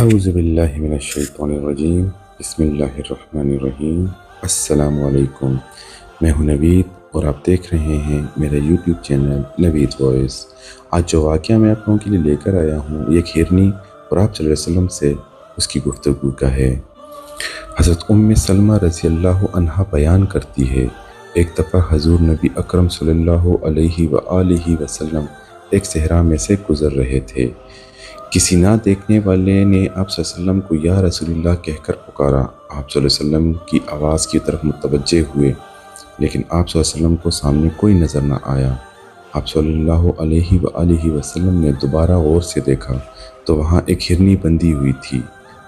اعوذ باللہ من الشیطان الرجیم بسم اللہ الرحمن الرحیم۔ السلام علیکم، میں ہوں نوید اور آپ دیکھ رہے ہیں میرا یوٹیوب چینل نوید وائس۔ آج جو واقعہ میں آپ لوگوں کے لیے لے کر آیا ہوں یہ ایک ہرنی اور آپ صلی اللہ علیہ وسلم سے اس کی گفتگو کا ہے۔ حضرت سلمہ رضی اللہ عنہا بیان کرتی ہے، ایک دفعہ حضور نبی اکرم صلی اللہ علیہ وآلہ وسلم ایک صحرا میں سے گزر رہے تھے۔ کسی نہ دیکھنے والے نے آپ صلی اللہ علیہ وسلم کو یا رسول اللہ کہہ کر پکارا۔ آپ صلی اللہ علیہ وسلم کی آواز کی طرف متوجہ ہوئے، لیکن آپ صلی اللہ علیہ وسلم کو سامنے کوئی نظر نہ آیا۔ آپ صلی اللہ علیہ وآلہ وسلم نے دوبارہ غور سے دیکھا تو وہاں ایک ہرنی بندھی ہوئی تھی۔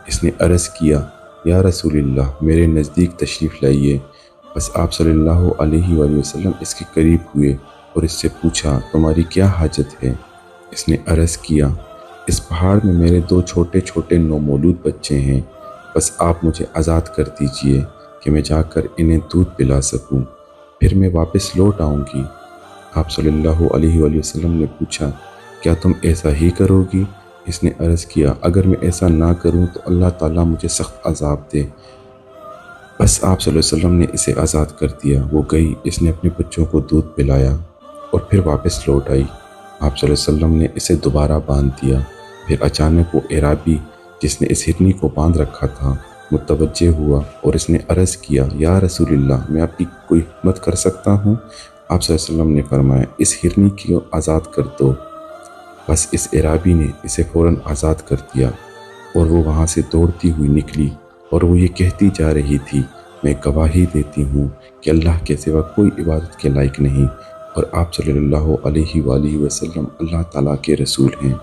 اس نے عرض کیا، یا رسول اللہ میرے نزدیک تشریف لائیے۔ بس آپ صلی اللہ علیہ وآلہ وسلم اس کے قریب ہوئے اور اس سے پوچھا، تمہاری کیا حاجت ہے؟ اس نے عرض کیا، اس پہاڑ میں میرے 2 چھوٹے چھوٹے نومولود بچے ہیں، بس آپ مجھے آزاد کر دیجئے کہ میں جا کر انہیں دودھ پلا سکوں، پھر میں واپس لوٹ آؤں گی۔ آپ صلی اللہ علیہ وآلہ وسلم نے پوچھا، کیا تم ایسا ہی کرو گی؟ اس نے عرض کیا، اگر میں ایسا نہ کروں تو اللہ تعالیٰ مجھے سخت عذاب دے۔ بس آپ صلی اللہ علیہ وسلم نے اسے آزاد کر دیا۔ وہ گئی، اس نے اپنے بچوں کو دودھ پلایا اور پھر واپس لوٹ آئی۔ آپ صلی اللہ علیہ وسلم نے اسے دوبارہ باندھ دیا۔ پھر اچانک وہ اعرابی جس نے اس ہرنی کو باندھ رکھا تھا متوجہ ہوا اور اس نے عرض کیا، یا رسول اللہ میں آپ کی کوئی خدمت کر سکتا ہوں؟ آپ صلی اللہ علیہ وسلم نے فرمایا، اس ہرنی کو آزاد کر دو۔ بس اس اعرابی نے اسے فوراً آزاد کر دیا اور وہ وہاں سے دوڑتی ہوئی نکلی اور وہ یہ کہتی جا رہی تھی، میں گواہی دیتی ہوں کہ اللہ کے سوا کوئی عبادت کے لائق نہیں اور آپ صلی اللہ علیہ وآلہ وسلم اللہ تعالیٰ کے رسول ہیں۔